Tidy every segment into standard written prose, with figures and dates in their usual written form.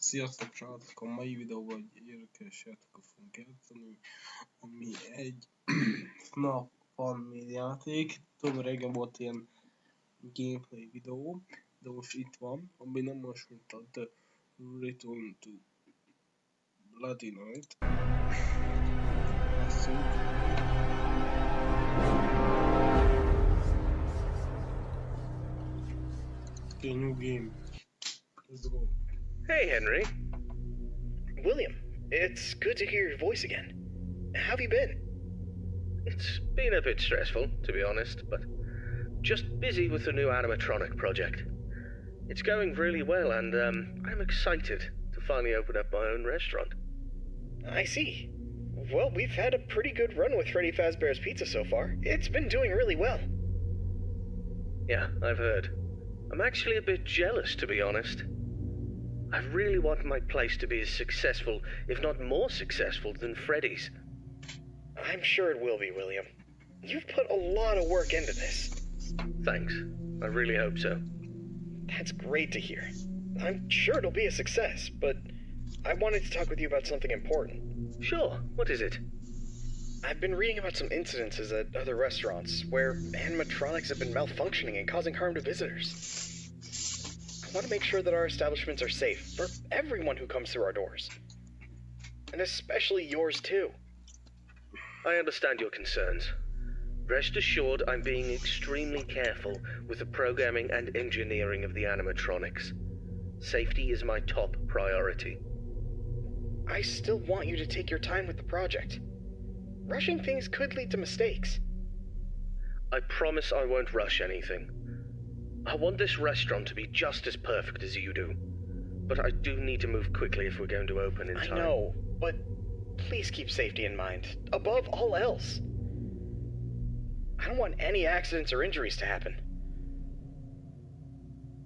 Sziasztok srácok, a mai videóban egy érdekes játékot fogunk játszani, ami egy FNAF fan játék. Tudom, régen volt ilyen gameplay videó, de most itt van, ami nem most, mint a The Return to Bloody Night. Okay, new game. Let's go. Hey, Henry. William, it's good to hear your voice again. How have you been? It's been a bit stressful, to be honest, but just busy with the new animatronic project. It's going really well, and I'm excited to finally open up my own restaurant. I see. Well, we've had a pretty good run with Freddy Fazbear's Pizza so far. It's been doing really well. Yeah, I've heard. I'm actually a bit jealous, to be honest. I really want my place to be as successful, if not more successful, than Freddy's. I'm sure it will be, William. You've put a lot of work into this. Thanks. I really hope so. That's great to hear. I'm sure it'll be a success, but I wanted to talk with you about something important. Sure. What is it? I've been reading about some incidences at other restaurants where animatronics have been malfunctioning and causing harm to visitors. I want to make sure that our establishments are safe for everyone who comes through our doors. And especially yours too. I understand your concerns. Rest assured I'm being extremely careful with the programming and engineering of the animatronics. Safety is my top priority. I still want you to take your time with the project. Rushing things could lead to mistakes. I promise I won't rush anything. I want this restaurant to be just as perfect as you do. But I do need to move quickly if we're going to open in time. I know, but please keep safety in mind, above all else. I don't want any accidents or injuries to happen.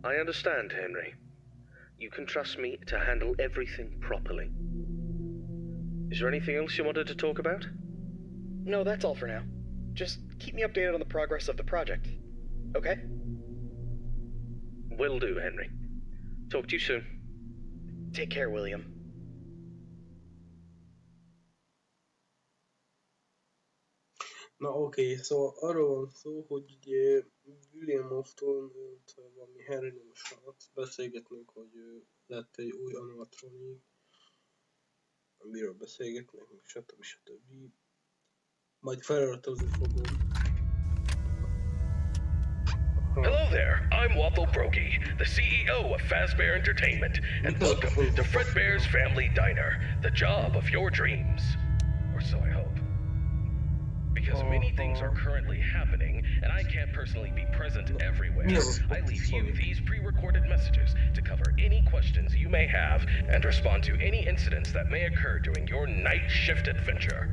I understand, Henry. You can trust me to handle everything properly. Is there anything else you wanted to talk about? No, that's all for now. Just keep me updated on the progress of the project, okay? Will do, Henry. Talk to you soon. Take care, William. Na oké, szóval arról van szó, hogy ugye Williamoftól valami Harry nevű srác beszélgetnek, hogy lett egy új animatronik, amiről beszélgetnek, stb. Majd feliratozni fogom. Hello there, I'm Waffle Brokey, the CEO of Fazbear Entertainment, and welcome to Fredbear's Family Diner, the job of your dreams. Or so I hope. Because many things are currently happening, and I can't personally be present everywhere, I leave you these pre-recorded messages to cover any questions you may have and respond to any incidents that may occur during your night shift adventure.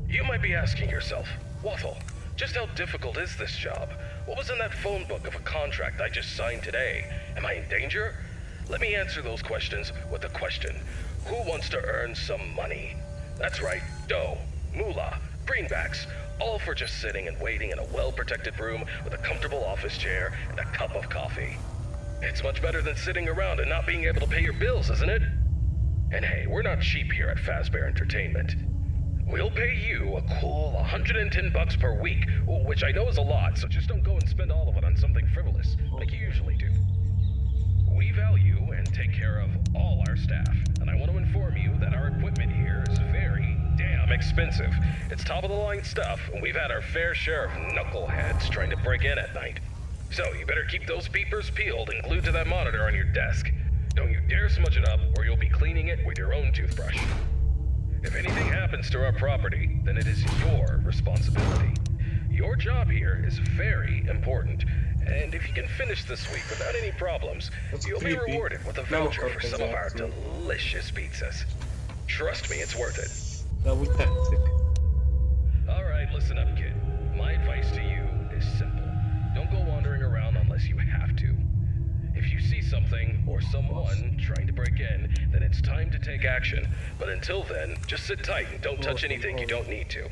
You might be asking yourself, Waffle, just how difficult is this job? What was in that phone book of a contract I just signed today? Am I in danger? Let me answer those questions with a question. Who wants to earn some money? That's right, dough, moolah, greenbacks, all for just sitting and waiting in a well-protected room with a comfortable office chair and a cup of coffee. It's much better than sitting around and not being able to pay your bills, isn't it? And hey, we're not cheap here at Fazbear Entertainment. We'll pay you a cool $110 per week, which I know is a lot, so just don't go and spend all of it on something frivolous, like you usually do. We value and take care of all our staff, and I want to inform you that our equipment here is very damn expensive. It's top-of-the-line stuff, and we've had our fair share of knuckleheads trying to break in at night. So you better keep those peepers peeled and glued to that monitor on your desk. Don't you dare smudge it up, or you'll be cleaning it with your own toothbrush. If anything happens to our property, then it is your responsibility. Your job here is very important, and if you can finish this week without any problems, you'll be rewarded with a voucher for some of our delicious pizzas. Trust me, it's worth it. Alright, listen up, kid. My advice to you is simple. Don't go wandering around unless you have to. If you see something or someone trying to break in, then it's time to take action. But until then, just sit tight and don't touch anything you don't need to.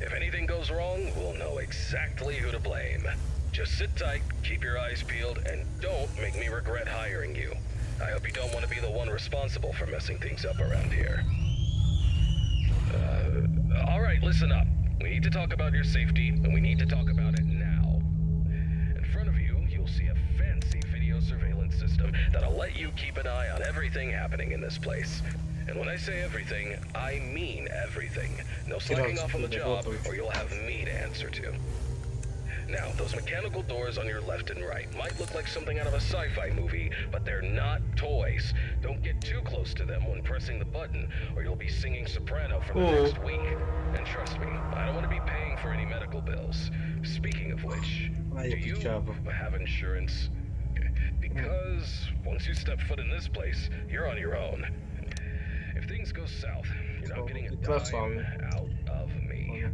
If anything goes wrong, we'll know exactly who to blame. Just sit tight, keep your eyes peeled, and don't make me regret hiring you. I hope you don't want to be the one responsible for messing things up around here. Alright, listen up. We need to talk about your safety, and we need to talk about it now. In front of you, you'll see a fancy video surveillance system that'll let you keep an eye on everything happening in this place. And when I say everything, I mean everything. No slacking off on the job, or you'll have me to answer to. Now, those mechanical doors on your left and right might look like something out of a sci-fi movie, but they're not toys. Don't get too close to them when pressing the button, or you'll be singing soprano for the next week. And trust me, I don't want to be paying for any medical bills. Speaking of which, do you have insurance? Because once you step foot in this place, you're on your own. If things go south, you're not getting a dime out of me.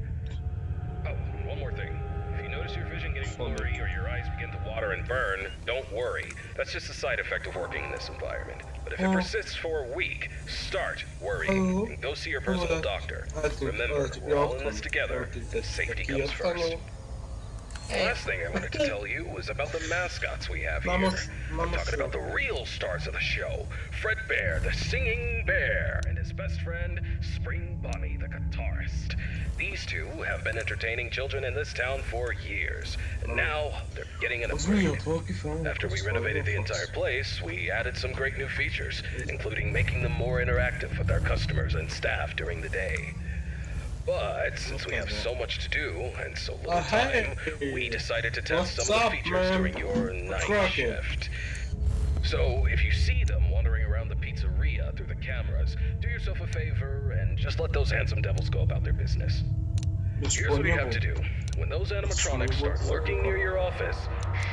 Oh, one more thing. If you notice your vision getting blurry or your eyes begin to water and burn, don't worry. That's just a side effect of working in this environment. But if it persists for a week, start worrying and go see your personal doctor. Remember, we're all in this together, and safety comes first. The last thing I wanted to tell you was about the mascots we have here. I'm talking about the real stars of the show. Fred Bear, the singing bear, and his best friend, Spring Bonnie, the guitarist. These two have been entertaining children in this town for years, and now they're getting an upgrade. After we renovated the entire place, we added some great new features, including making them more interactive with our customers and staff during the day. But since we have so much to do and so little time, we decided to test some of the features during your night shift. So if you see them wandering around the pizzeria through the cameras, do yourself a favor and just let those handsome devils go about their business. Here's what you have to do. When those animatronics start lurking near your office,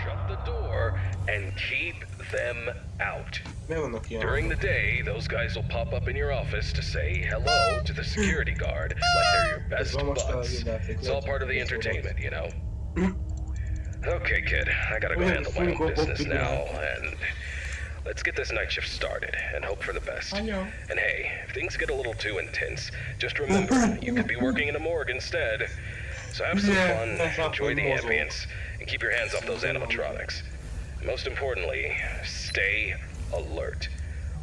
shut the door and keep them out. During the day, those guys will pop up in your office to say hello to the security guard like they're your best buds. It's all part of the entertainment, you know? Okay, kid, I gotta go handle my own business now, and let's get this night shift started and hope for the best. And hey, if things get a little too intense, just remember, you could be working in a morgue instead. So have some fun, enjoy the ambience, and keep your hands off those animatronics. Most importantly, stay alert.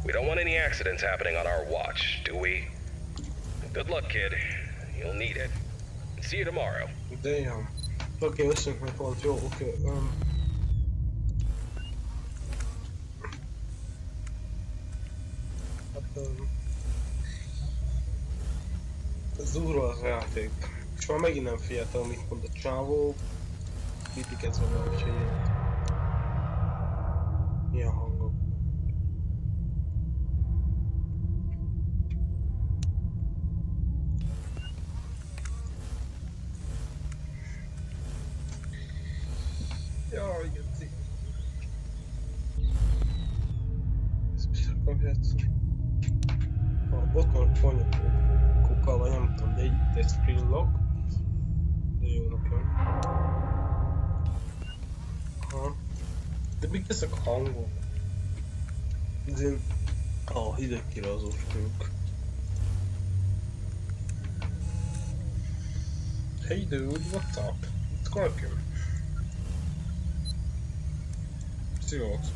We don't want any accidents happening on our watch, do we? Good luck, kid. You'll need it. See you tomorrow. Damn. Okay, listen, my fault. Okay, ez durva az játék. És már megint nem figyeltem, amit mond a csávó. Mindig ez van, úgyhogy milyen hangok. Jaj, Jöci. Ezt biztos akarom játszani. Ott van konyakokkal, vagy nem tudom, de itt egy screen lock. De jó nekem. Aha. De még ezek a hangok. Ez én... hidegkirázós vagyok. Hey dude, what's up? It's Scorpion. Pszichót.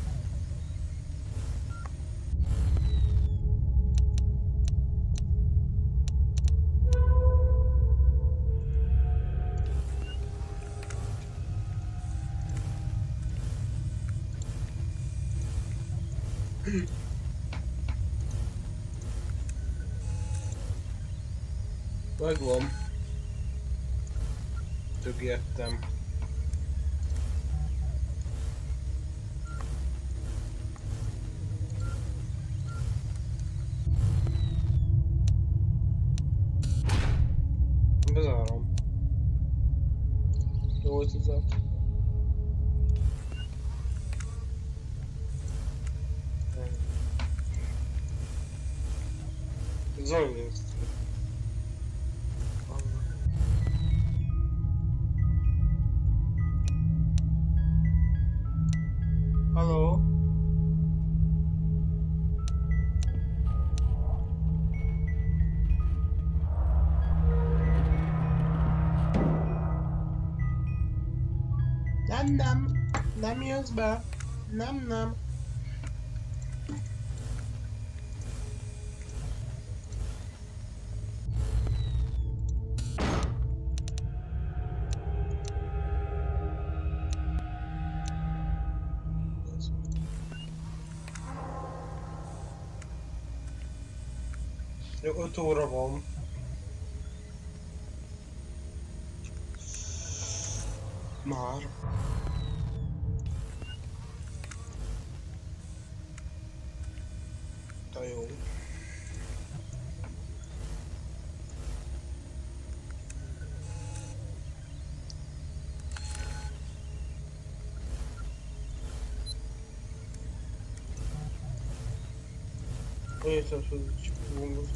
Megvan. Tögértem. Bezárom. Jó volt az át. Zajlózt. Hello? Nem jössz be. Nem. Jó, 5 óra van. Már. De jó. Érted, hogy csipogunk.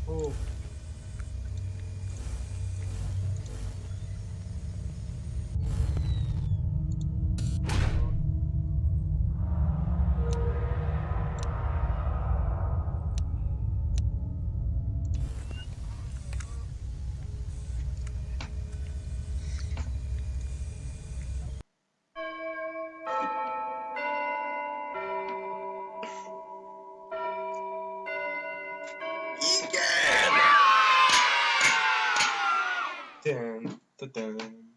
Oh. Dun, dun, dun.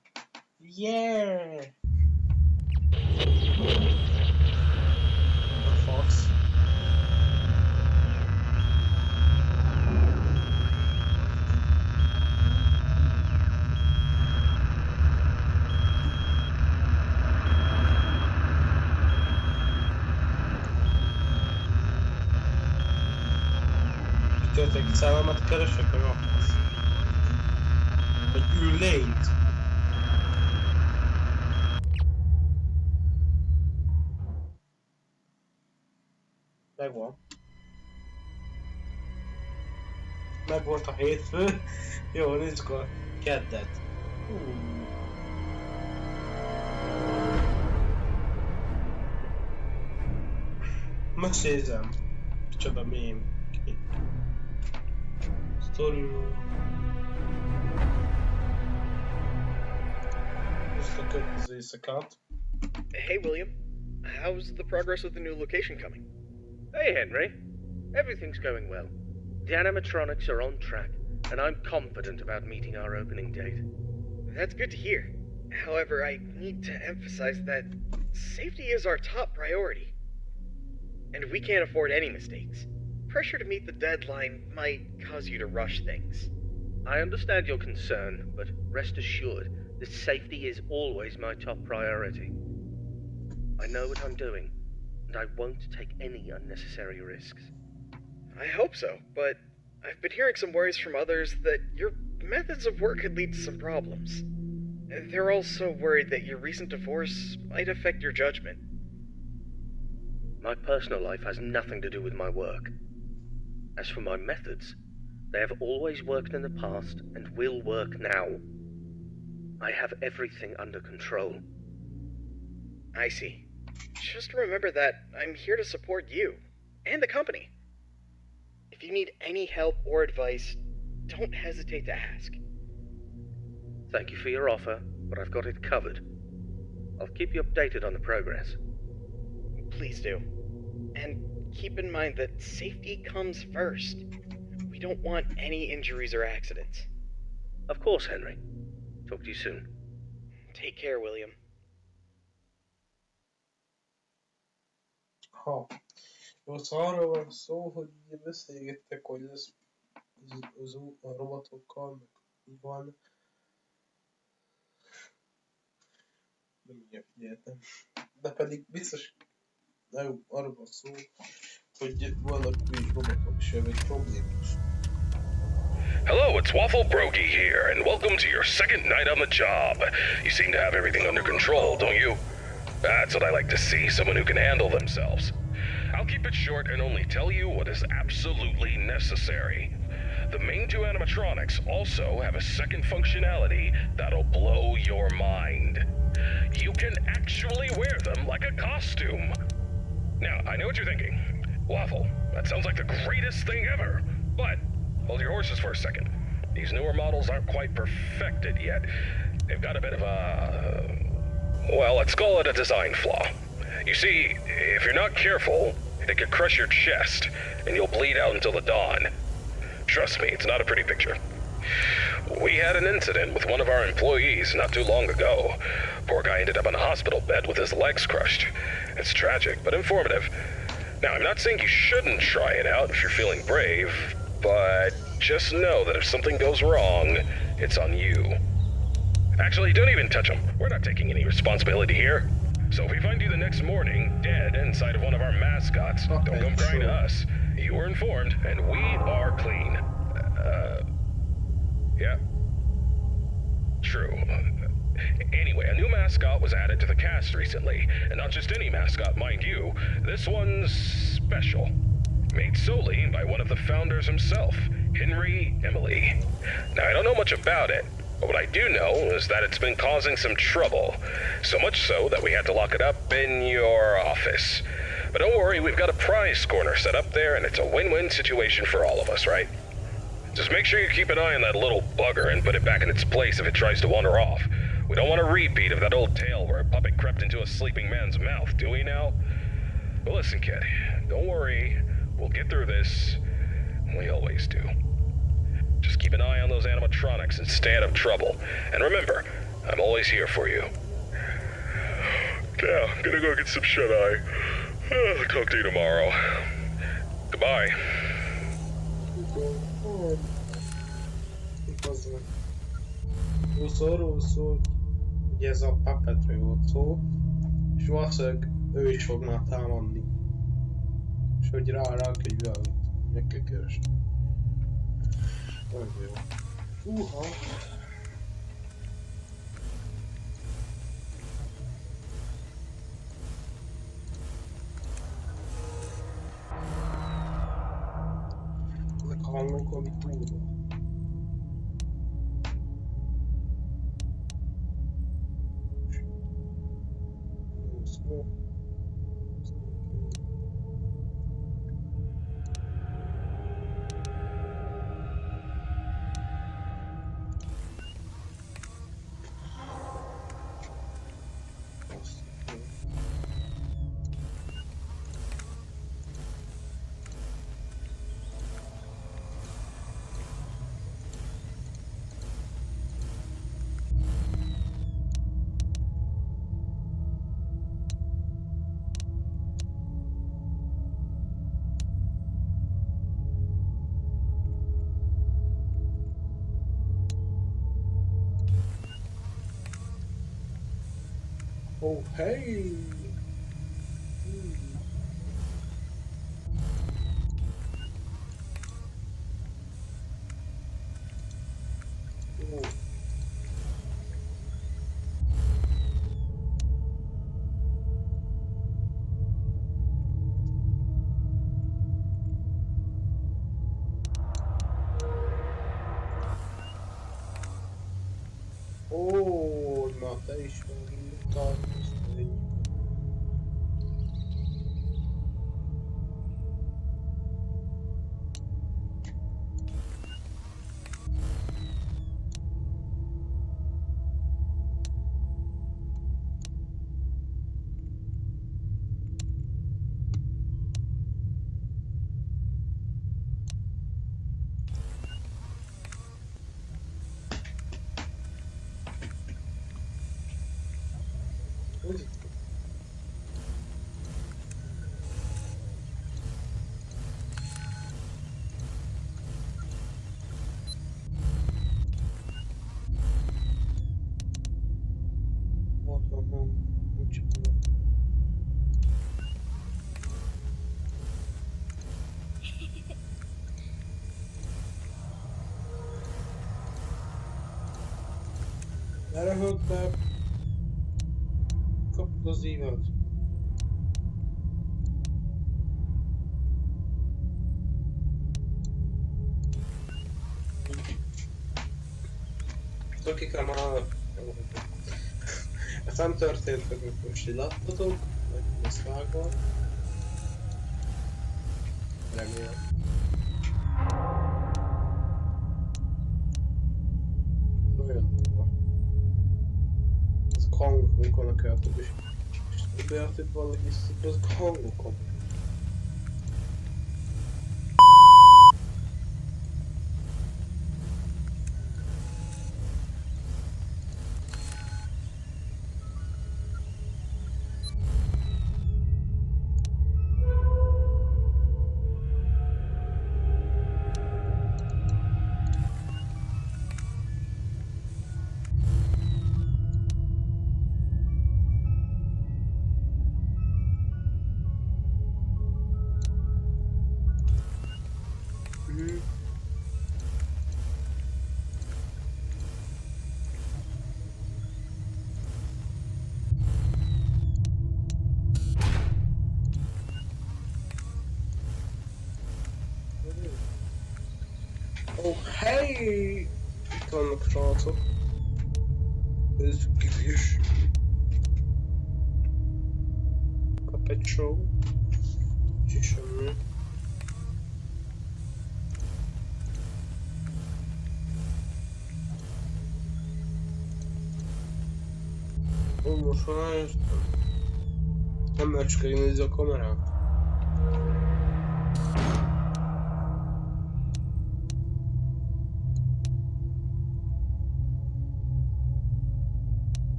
Yeah! A fox. Tényleg szállamat keresek, vagy a fasz? Vagy üllényt? Megvan. Megvolt a hétfő. Jó, nézzük a keddet. Mesézem. Micsoda mém. Storyról. Ezt a következő éjszakát. Hey, William. How's the progress with the new location coming? Hey, Henry. Everything's going well. The animatronics are on track, and I'm confident about meeting our opening date. That's good to hear. However, I need to emphasize that safety is our top priority. And we can't afford any mistakes. Pressure to meet the deadline might cause you to rush things. I understand your concern, but rest assured that safety is always my top priority. I know what I'm doing, and I won't take any unnecessary risks. I hope so, but I've been hearing some worries from others that your methods of work could lead to some problems. They're also worried that your recent divorce might affect your judgment. My personal life has nothing to do with my work. As for my methods, they have always worked in the past and will work now. I have everything under control. I see. Just remember that I'm here to support you and the company. If you need any help or advice, don't hesitate to ask. Thank you for your offer, but I've got it covered. I'll keep you updated on the progress. Please do. And keep in mind that safety comes first. We don't want any injuries or accidents. Of course, Henry. Talk to you soon. Take care, William. Ha. Jó, szóval arról van szó, hogy így beszélgettek, hogy lesz a robotokkal, meg így van. Nem így figyeltem. De pedig biztos, na jó, arról van szó, hogy vannak új robotok is, vagy problémás. Hello, it's Waffle Brogy here, and welcome to your second night on the job. You seem to have everything under control, don't you? That's what I like to see, someone who can handle themselves. I'll keep it short and only tell you what is absolutely necessary. The main two animatronics also have a second functionality that'll blow your mind. You can actually wear them like a costume. Now, I know what you're thinking. Waffle, that sounds like the greatest thing ever. But hold your horses for a second. These newer models aren't quite perfected yet. They've got a bit of a... well, let's call it a design flaw. You see, if you're not careful, it could crush your chest, and you'll bleed out until the dawn. Trust me, it's not a pretty picture. We had an incident with one of our employees not too long ago. Poor guy ended up in a hospital bed with his legs crushed. It's tragic, but informative. Now, I'm not saying you shouldn't try it out if you're feeling brave, but just know that if something goes wrong, it's on you. Actually, don't even touch him. We're not taking any responsibility here. So if we find you the next morning, dead inside of one of our mascots, don't come crying to us. You were informed, and we are clean. Yeah. True. Anyway, a new mascot was added to the cast recently. And not just any mascot, mind you. This one's special. Made solely by one of the founders himself, Henry Emily. Now, I don't know much about it, but what I do know is that it's been causing some trouble. So much so that we had to lock it up in your office. But don't worry, we've got a prize corner set up there, and it's a win-win situation for all of us, right? Just make sure you keep an eye on that little bugger and put it back in its place if it tries to wander off. We don't want a repeat of that old tale where a puppet crept into a sleeping man's mouth, do we now? Well, listen, kid, don't worry. We'll get through this. We always do. Just keep an eye on those animatronics and stay out of trouble. And remember, I'm always here for you. Yeah, I'm gonna go get some shut-eye. Talk to you tomorrow. Goodbye. Arról szól, ugye ez a puppetről volt szó, és valószínűleg ő is fog már támadni. És hogy rárak egy valamit, meg kell keresni. Nagyon jó. Húha! Ezek a hangok, ami túlva. Oh, hey! Oh. Oh, na te is megindultál. Elröhögtem. Kapod az ívet. Akik már ezt nem történt meg, hogy most így láttatok, meg ezt vágva. Remélem. Nagyon durva. Ezek hangok vannak eltöbb is. És beállt valaki vissza, ezek hangok vannak. Ó, hey! Itt vannak srácok. Nézzük is. Puppet show. És semmi. Ó, most már eljöttem. Nem lehet csak nézni a kamerát.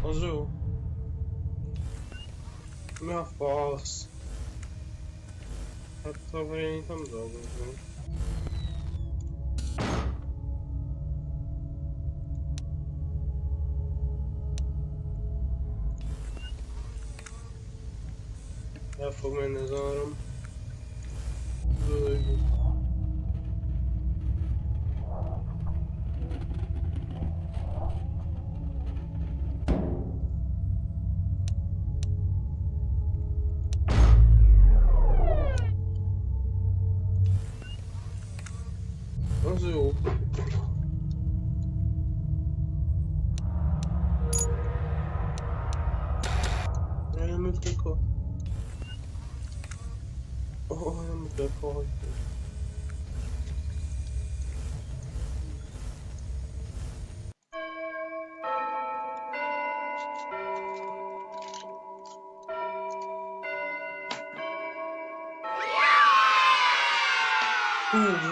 Az jó. Mi a fasz? Hát akkor én itt nem dolgozom. El fog menni az áram. Az jó. Nem ütök a... nem ütök a...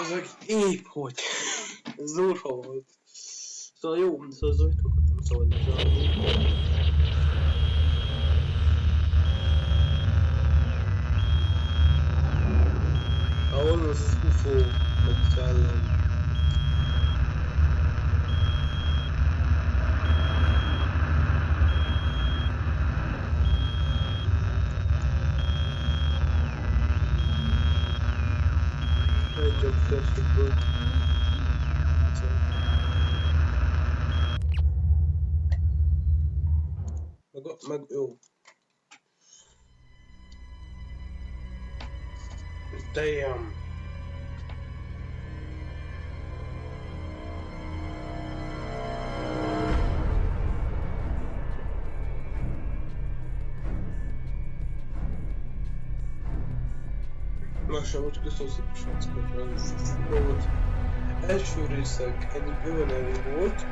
Ezek épp hogy. Ez durva volt. Szóval jó, szóval az ajtókat nem szabad zárni. Ahol az UFO, meg szellem. Egy jobb felsőből. Meg jó. Damn. Lassan úgy köszönöm szépen srácokat, volt. Első részek ennyi bővenelő volt.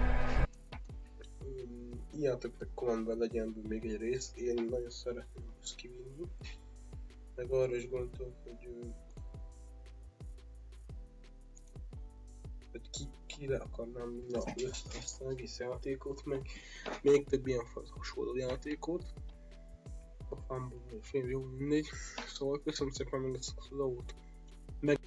Írjátok meg kommentben, legyen még egy rész, én nagyon szeretném ezt kivinni. Meg arra is gondolok, hogy ki le akarnám vinni ezt az egész játékot, meg még több ilyen hasonló játékot. A fanból, vagy film, jó mindegy. Szóval köszönöm szépen meg ezt a videót. Meg